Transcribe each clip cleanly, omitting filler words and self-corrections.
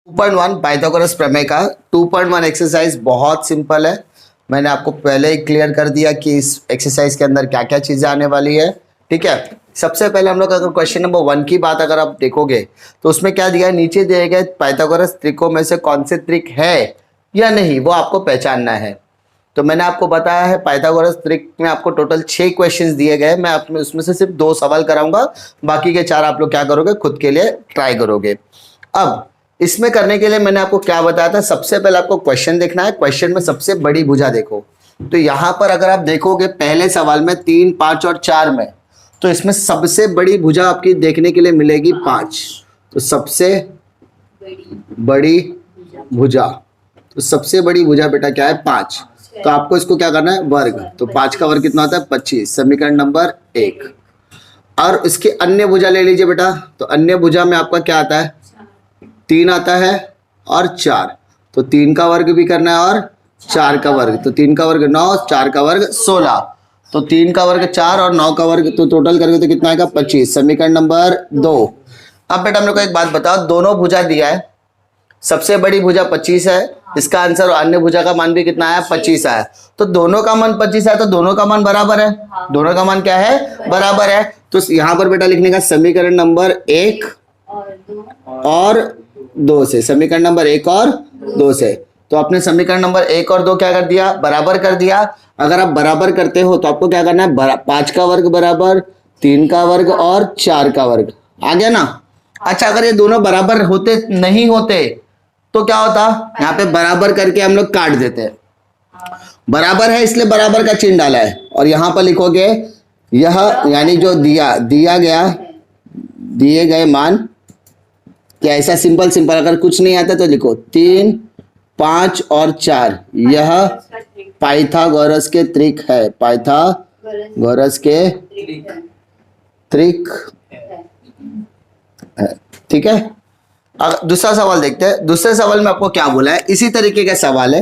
2.1 Pythagoras प्रमेय का 2.1 exercise बहुत सिंपल है। मैंने आपको पहले ही क्लियर कर दिया कि इस एक्सरसाइज के अंदर क्या क्या चीजें आने वाली है। ठीक है, सबसे पहले हम लोग अगर क्वेश्चन नंबर 1 की बात अगर आप देखोगे तो उसमें क्या दिया है, नीचे दिए गए पाइथागोरस त्रिकों में से कौन से त्रिक है या नहीं वो आपको पहचानना है। तो मैंने आपको बताया है पाइथागोरस त्रिक में आपको टोटल 6 क्वेश्चंस दिए गए। मैं आप उसमें से सिर्फ 2 सवाल कराऊंगा, बाकी के 4 आप लोग क्या करोगे, खुद के लिए ट्राई करोगे। अब इसमें करने के लिए मैंने आपको क्या बताया था, सबसे पहले आपको क्वेश्चन देखना है। क्वेश्चन में सबसे बड़ी भुजा देखो, तो यहां पर अगर आप देखोगे पहले सवाल में 3, 5 और 4 में, तो इसमें सबसे बड़ी भुजा आपकी देखने के लिए मिलेगी 5। तो सबसे बड़ी भुजा, तो सबसे बड़ी भुजा बेटा क्या है, 5। तो आपको इसको क्या करना है, वर्ग। तो 5 का वर्ग कितना होता है, 25, समीकरण नंबर 1। और इसकी अन्य भुजा ले लीजिए बेटा, तो अन्य भुजा में आपका क्या आता है, 3 आता है और 4। तो 3 का वर्ग भी करना है और 4 का वर्ग। तो 3 का वर्ग 9, 4 का वर्ग 16। तो 3 का वर्ग 4 और 9 का वर्ग, तो टोटल करके तो कितना आएगा, 25, समीकरण नंबर 2। अब बेटा हम लोग को एक बात बताओ, दोनों भुजा दिया है, सबसे बड़ी भुजा 25 है, इसका आंसर और अन्य भुजा का मान भी कितना आया, 25 आया। तो दोनों का मान 25 है, तो दोनों का मान बराबर है। दोनों का मान क्या है, बराबर है। तो यहां पर बेटा लिखने का समीकरण नंबर 1 और 2 से, समीकरण नंबर 1 और 2 से। तो आपने समीकरण नंबर 1 और 2 क्या कर दिया, बराबर कर दिया। अगर आप बराबर करते हो तो आपको क्या करना है, 5 का वर्ग बराबर 3 का वर्ग और 4 का वर्ग, आ गया ना। अच्छा, अगर ये दोनों बराबर होते नहीं होते तो क्या होता, यहाँ पे बराबर करके हम लोग काट देते हैं। बराबर है इसलिए बराबर का चिन्ह डाला है, और यहां पर लिखोगे यह, यानी जो दिया गया दिए गए मान, क्या ऐसा सिंपल अगर कुछ नहीं आता तो लिखो 3, 5 और 4, यह पाइथागोरस के त्रिक है। पाइथागोरस के त्रिक है। ठीक है, दूसरा सवाल देखते हैं। दूसरे सवाल में आपको क्या बोला है, इसी तरीके का सवाल है।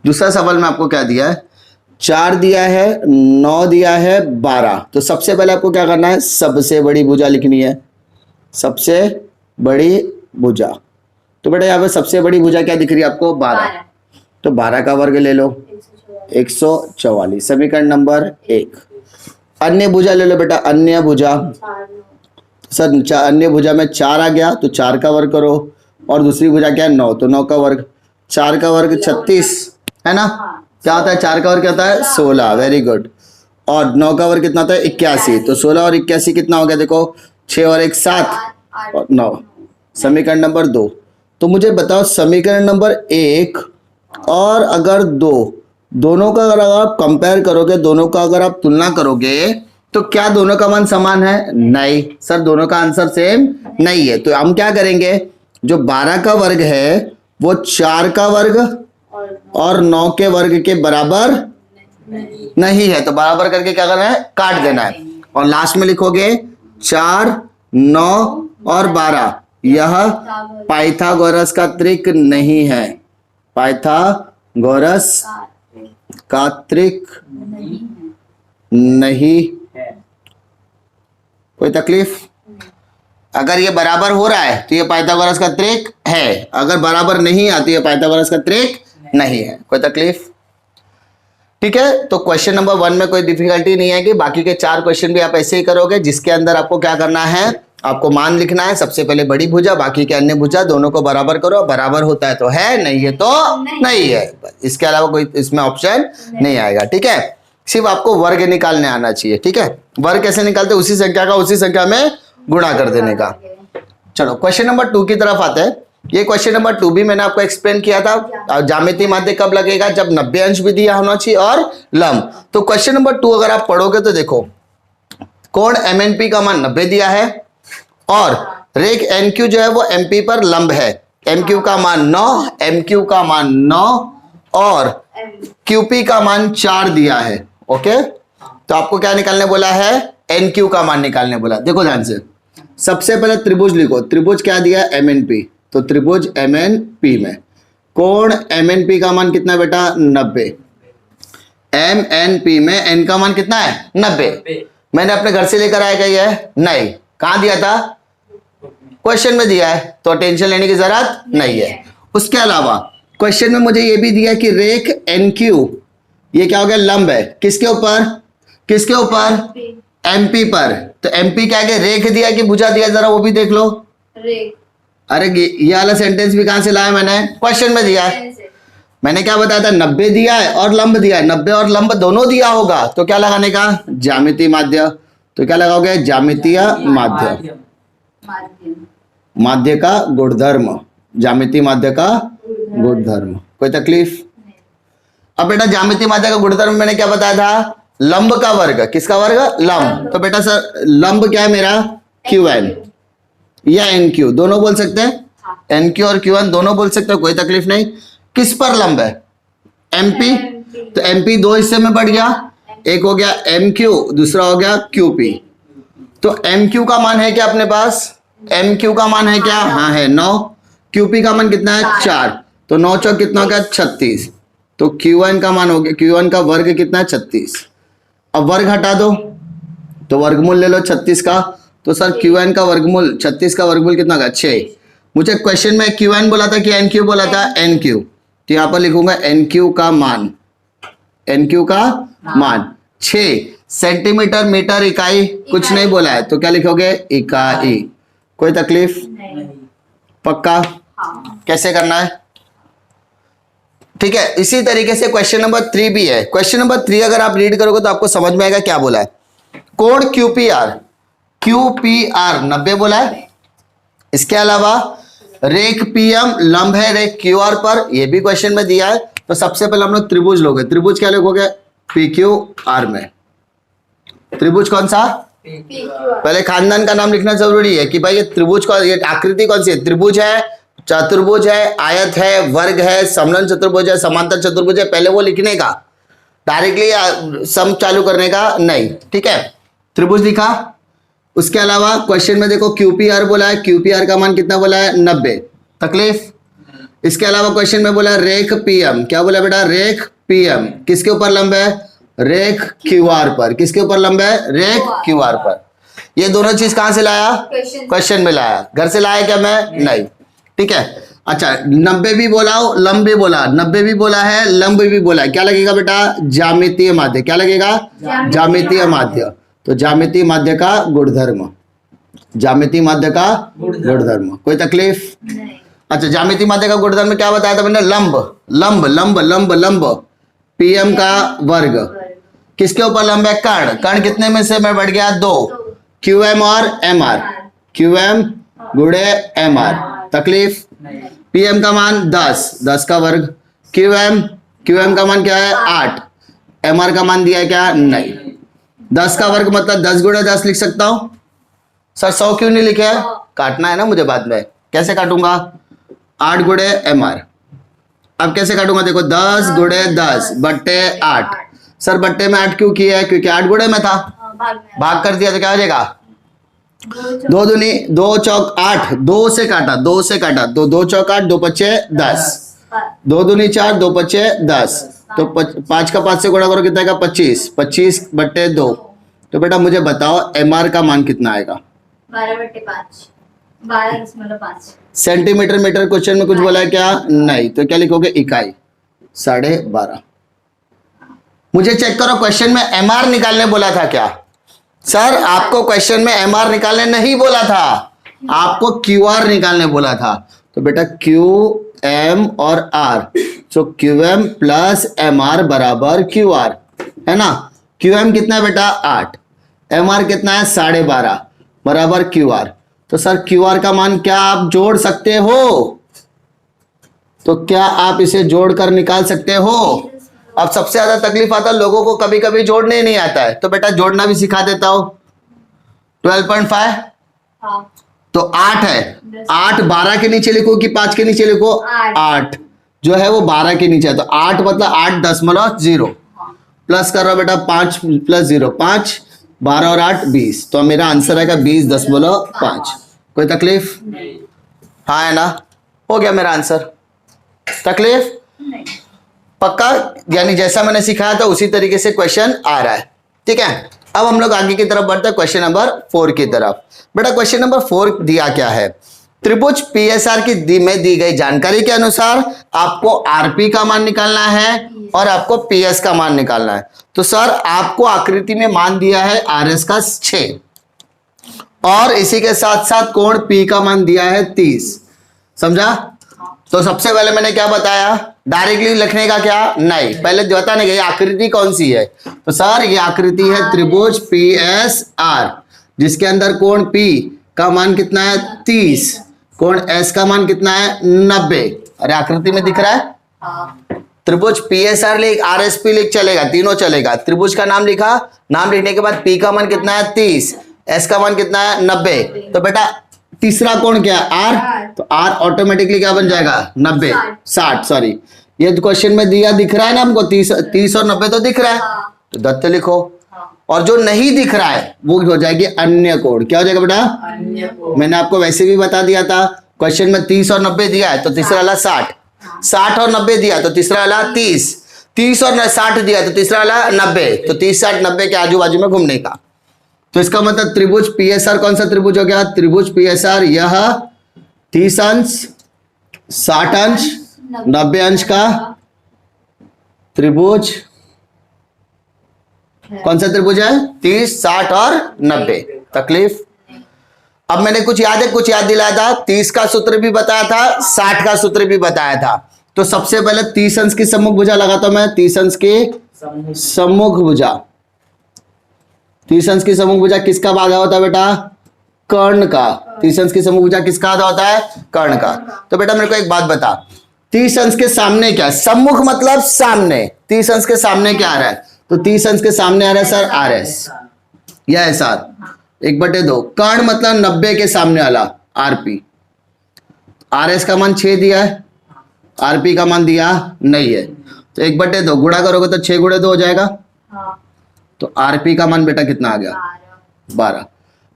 दूसरा सवाल में आपको क्या दिया है, 4 दिया है, 9 दिया है, 12। तो सबसे पहले आपको क्या करना है, सबसे बड़ी भुजा लिखनी है, सबसे बड़ी भुजा। तो बेटा यहाँ पे सबसे बड़ी भुजा क्या दिख रही है आपको, 12। तो 12 का वर्ग ले लो, 144, समीकरण नंबर 1। अन्य भुजा ले लो बेटा, अन्य भुजा। सर अन्य भुजा में 4 आ गया, तो 4 का वर्ग करो, और दूसरी भुजा क्या है, 9, तो 9 का वर्ग। 4 का वर्ग 36 है ना, क्या होता है, 4 का वर्ग क्या होता है, 16, वेरी गुड। और 9 का वर्ग कितना होता है, 81। तो 16 और 81 कितना हो गया, देखो 6 और 1 7 और 9, समीकरण नंबर 2। तो मुझे बताओ समीकरण नंबर 1 और अगर 2, दोनों का अगर आप कंपेयर करोगे, दोनों का अगर आप तुलना करोगे, तो क्या दोनों का मान समान है, नहीं सर, दोनों का आंसर सेम नहीं है। तो हम क्या करेंगे, जो 12 का वर्ग है वो 4 का वर्ग और 9 के वर्ग के बराबर नहीं है। तो बराबर करके क्या करना है, काट देना है, और लास्ट में लिखोगे 4, 9 और 12, यह पाइथागोरस का त्रिक नहीं है। पाइथागोरस का त्रिक नहीं है। कोई तकलीफ, अगर ये बराबर हो रहा है तो ये पाइथागोरस का त्रिक है, अगर बराबर नहीं आती है पाइथागोरस का त्रिक नहीं है। कोई तकलीफ, ठीक है। तो क्वेश्चन नंबर 1 में कोई डिफिकल्टी नहीं है कि बाकी के 4 क्वेश्चन भी आप ऐसे ही करोगे, जिसके अंदर आपको क्या करना है, आपको मान लिखना है, सबसे पहले बड़ी भुजा, बाकी के अन्य भुजा, दोनों को बराबर करो, बराबर होता है तो है, नहीं है तो नहीं है। इसके अलावा कोई इसमें ऑप्शन नहीं आएगा। ठीक है, सिर्फ आपको वर्ग निकालने आना चाहिए। ठीक है, वर्ग कैसे निकालते, उसी संख्या का उसी संख्या में गुणा कर देने का। चलो क्वेश्चन नंबर 2 की तरफ आते हैं। ये क्वेश्चन नंबर 2 भी मैंने आपको एक्सप्लेन किया था। ज्यामितीय माध्य कब लगेगा, जब 90 अंश भी दिया होना चाहिए और लंब। तो क्वेश्चन नंबर 2 अगर आप पढ़ोगे तो देखो, कोण MNP का मान 90 दिया है, और रेख NQ जो है वो MP पर लंब है। MQ का मान 9, MQ का मान 9 और QP का मान 4 दिया है। ओके, तो आपको क्या निकालने बोला है, NQ का मान निकालने बोला। देखो ध्यान से, सबसे पहले त्रिभुज लिखो। त्रिभुज क्या दिया, MNP। तो त्रिभुज MNP में कोण MNP का मान कितना बेटा, 90। MNP में N का मान कितना है, 90। मैंने अपने घर से लेकर आया क्या, है नहीं, कहां दिया था, क्वेश्चन में दिया है तो टेंशन लेने की जरूरत नहीं है। उसके अलावा क्वेश्चन में मुझे ये भी दिया है कि रेख NQ, ये क्या हो गया, लंब है किसके ऊपर, किसके ऊपर, MP पर। तो MP क्या है, रेख दिया कि भुजा दिया, जरा वो भी देख लो। रेख। अरे ये वाला सेंटेंस भी कहां से लाया मैंने, क्वेश्चन में दिया है। मैंने क्या बताया था, 90 दिया है और लंब दिया है, 90 और लंब दोनों दिया होगा तो क्या लगाने का, ज्यामितीय माध्य। तो क्या लगाओगे, ज्यामितीय माध्य, माध्य का गुणधर्म, ज्यामितीय माध्य का गुणधर्म। कोई तकलीफ? अब बेटा ज्यामितीय माध्य का गुणधर्म मैंने क्या बताया था, लंब का वर्ग, किसका वर्ग, लंब। तो बेटा सर लंब क्या है मेरा, QN या NQ, दोनों बोल सकते हैं, NQ और QN दोनों बोल सकते हो, कोई तकलीफ नहीं। किस पर लंब है, MP। तो MP दो हिस्से में बढ़ गया, एक हो गया MQ, दूसरा हो गया QP। तो MQ का मान है क्या अपने पास, MQ का मान है क्या, हाँ है 9। QP का मान कितना है, 4। तो 9 चौक कितना हो गया, 36। तो QN का मान हो गया, QN का वर्ग कितना है, 36। अब वर्ग हटा दो तो वर्गमूल ले लो 36 का। तो सर QN का वर्गमूल, 36 का वर्गमूल कितना होगा, 6। मुझे क्वेश्चन में QN बोला था कि NQ बोला था, NQ। तो यहां पर लिखूंगा NQ का मान, NQ का मान 6 सेंटीमीटर मीटर इकाई, कुछ नहीं बोला है तो क्या लिखोगे, इकाई। कोई तकलीफ? पक्का? कैसे करना है, ठीक है। इसी तरीके से क्वेश्चन नंबर 3 भी है। क्वेश्चन नंबर 3 अगर आप रीड करोगे तो आपको समझ में आएगा क्या बोला है। कोण QPR, QPR 90 बोला है। इसके अलावा रेख PM लंब है रेख QR पर, यह भी क्वेश्चन में दिया है। तो सबसे पहले हम लोग त्रिभुज लोगे, त्रिभुज क्या लिखोगे, PQR में। त्रिभुज कौन सा, पहले खानदान का नाम लिखना जरूरी है कि भाई ये त्रिभुज का, ये आकृति कौन सी है, त्रिभुज है, चतुर्भुज है, आयत है, वर्ग है, समलंब चतुर्भुज है, समांतर चतुर्भुज है, पहले वो लिखने का, डायरेक्टली सम चालू करने का नहीं, ठीक है। त्रिभुज लिखा। उसके अलावा क्वेश्चन में देखो QPR बोला है, QPR का मान कितना बोला है, 90। तकलीफ? इसके अलावा क्वेश्चन में बोला रेख PM, क्या बोला बेटा, रेख PM किसके ऊपर लंब है, रेख QR पर। किसके ऊपर लंब है, रेख QR पर। ये दोनों चीज कहां से लाया, क्वेश्चन में लाया, घर से लाया क्या मैं, नहीं, ठीक है। अच्छा 90 भी बोला, लंब भी बोला, 90 भी बोला है, लंब भी बोला है, क्या लगेगा बेटा, ज्यामितीय माध्य। क्या लगेगा, ज्यामितीय माध्य। तो ज्यामितीय माध्य का गुणधर्म, ज्यामितीय माध्य का गुणधर्म। कोई तकलीफ? अच्छा ज्यामितीय माध्य का गुणधर्म क्या बताया था मैंने, लंब, लंब लंब लंब लंब, PM का वर्ग, किसके ऊपर लंब है, कर्ण। कर्ण कितने में से मैं बढ़ गया, 2, QM और MR, QM गुणे MR। तकलीफ? PM का मान 10, 10 का वर्ग, QM का मान क्या है, 8, MR का मान दिया है क्या, नहीं। 10 का वर्ग मतलब 10 गुणे 10 लिख सकता हूं सर, 100 क्यों नहीं लिखे है, काटना है ना मुझे बाद में, कैसे काटूंगा, 8 गुणे MR। अब कैसे काटूंगा, देखो 10 गुणे 10 बट्टे 8। सर बट्टे में 8 क्यों किया है, क्योंकि 8 गुणे में था, भाग कर दिया तो क्या हो जाएगा, 2 दूनी 2 चौक 8, 2 से काटा, 2 से काटा, तो 2 चौक 8, 2 पच्चे 10, 2 दूनी 4, 2 पच्चे 10, तो 5 का 5 से गुणा करो कितना का, 25, 25 बट्टे 2। तो बेटा मुझे बताओ MR का मान कितना आएगा, 12/5, 12.5 सेंटीमीटर मीटर। क्वेश्चन में कुछ बोला है क्या, नहीं, तो क्या लिखोगे, इकाई, 12.5। मुझे चेक करो क्वेश्चन में MR निकालने बोला था क्या, सर आपको क्वेश्चन में MR निकालने नहीं बोला था, आपको QR निकालने बोला था। तो बेटा QM और R, तो QM प्लस MR बराबर QR है ना। QM कितना है बेटा, 8, MR कितना है, 12.5 बराबर QR। तो सर QR का मान क्या आप जोड़ सकते हो, तो क्या आप इसे जोड़कर निकाल सकते हो। अब सबसे ज्यादा तकलीफ आता है लोगों को, कभी कभी जोड़ने ही नहीं आता है, तो बेटा जोड़ना भी सिखा देता हूं। 12.5 तो 8 है, 8 12 के नीचे लिखो कि 5 के नीचे लिखो, 8 जो है वो 12 के नीचे है, तो 8 मतलब 8.0 प्लस कर रहा बेटा 5 प्लस 0 5, 12 और 8 20, तो मेरा आंसर आएगा 20.5। कोई तकलीफ, हाँ है ना, हो गया मेरा आंसर। तकलीफ पक्का, यानी जैसा मैंने सिखाया था उसी तरीके से क्वेश्चन आ रहा है, ठीक है। अब हम लोग आगे की तरफ बढ़ते हैं क्वेश्चन नंबर 4 की तरफ। बेटा क्वेश्चन नंबर 4 दिया क्या है, त्रिभुज पीएसआर की में दी गई जानकारी के अनुसार आपको आरपी का मान निकालना है और आपको पीएस का मान निकालना है। तो सर आपको आकृति में मान दिया है आरएस का 6 और इसी के साथ साथ कोण पी का मान दिया है 30। समझा? तो सबसे पहले मैंने क्या बताया, डायरेक्टली लिखने का क्या नहीं, पहले बताने का ये आकृति कौन सी है। तो सर ये आकृति है त्रिभुज पीएसआर जिसके अंदर कोण पी का मान कितना है 30, कोण एस का मान कितना है 90। अरे आकृति में दिख रहा है। हाँ। त्रिभुज पीएसआर लिख, आरएसपी लिख, चलेगा, तीनों चलेगा। त्रिभुज का नाम लिखा, नाम लिखने के बाद पी का मान कितना है 30, एस का मान कितना है 90। तो बेटा तीसरा कोण क्या है आर, तो आर ऑटोमेटिकली क्या बन जाएगा 90 60 सॉरी ये क्वेश्चन में दिया दिख रहा है ना हमको 30 और 90 तो दिख रहा है, तो दत्त लिखो। और जो नहीं दिख रहा है वो हो जाएगी अन्य कोण। क्या हो जाएगा बेटा अन्य कोण। मैंने आपको वैसे भी बता दिया था क्वेश्चन में 30 और 90 दिया है तो तीसरा वाला 60, 60 और 90 दिया तो तीसरा वाला 30, 30 और 60 दिया तो तीसरा वाला 90, तो 30 60 90 के आजू बाजू में घूमने का। तो इसका मतलब त्रिभुज पीएसआर कौन सा त्रिभुज हो गया, त्रिभुज पीएसआर यह 30 अंश 60 अंश 90 अंश का त्रिभुज कौन सा त्रिभुज है 30 60 और 90। तकलीफ? अब मैंने कुछ याद दिलाया था, 30 का सूत्र भी बताया था, 60 का सूत्र भी बताया था। तो सबसे पहले 30 अंश की सम्मुख भुजा लगाता हूं मैं, 30 अंश की सम्मुख भुजा। 30 अंश की सम्मुख भुजा किसका आधा होता है बेटा, कर्ण का। 30 अंश की सम्मुख भुजा किसका आधा होता है, कर्ण का। तो बेटा मेरे को एक बात बता, 30 अंश के सामने क्या है, सम्मुख मतलब सामने, 30 अंश के सामने क्या आ रहा है, तो 30 अंश के सामने आ रहा है सर आर एस या एस आर 1/2। कर्ण मतलब 90 के सामने वाला आरपी। आर एस का मान 6 दिया है, आरपी का मान दिया नहीं है, तो 1/2 गुणा करोगे तो 6 × 2 हो जाएगा। तो आरपी का मान बेटा कितना आ गया 12।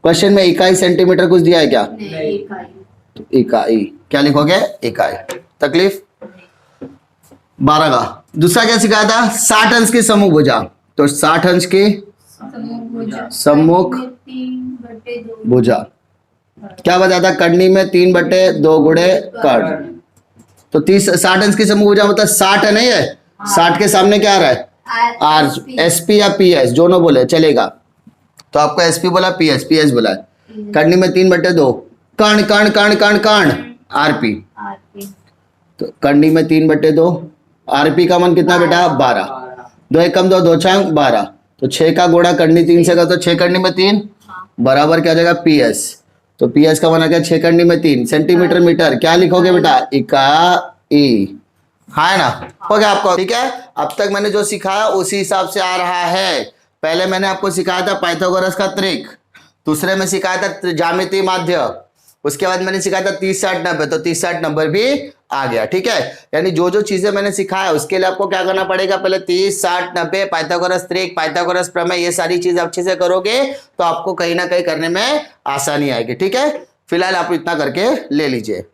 क्वेश्चन में इकाई सेंटीमीटर कुछ दिया है क्या, तो इकाई क्या लिखोगे इकाई। तकलीफ? 12 का। दूसरा क्या सिखाया था, 60 अंश की सम्मुख भुजा। तो 60 अंश की सम्मुख भुजा क्या बताया था, कर्णी में 3/2 गुणे कर्ण। तो 60 अंश की सम्मुख भुजा मतलब 60 नहीं है, 60 के सामने क्या आ रहा है आर, एसपी या पीएस दोनों बोले चलेगा। तो आपको एसपी बोला पीएस बोला है। कर्णी में 3/2 कर्ण कर्ण कर्ण कर्ण कर्ण आरपी, तो कर्णी में 3/2 आरपी का मान कितना बेटा 12, 2 एकम 2 2 छंग 12, तो 6 का गुणा कर्णी 3 से कर तो 6 कर्णी में 3 बराबर क्या हो जाएगा पीएस। तो पीएस का मान आ गया 6 कर्णी में 3 सेंटीमीटर मीटर। क्या लिखोगे बेटा इकाई। हाँ है ना, हो गया आपको। ठीक है, अब तक मैंने जो सिखाया उसी हिसाब से आ रहा है। पहले मैंने आपको सिखाया था पाइथागोरस का त्रिक, दूसरे में सिखाया था ज्यामितीय माध्य, उसके बाद मैंने सिखाया था 30 60 90, तो 30 60 नंबर भी आ गया। ठीक है, यानी जो जो चीजें मैंने सिखाया उसके लिए आपको क्या करना पड़ेगा, पहले 30 60 90 पाइथागोरस त्रिक, पाइथागोरस प्रमेय, ये सारी चीज अच्छे से करोगे तो आपको कहीं ना कहीं करने में आसानी आएगी। ठीक है, फिलहाल आप इतना करके ले लीजिए।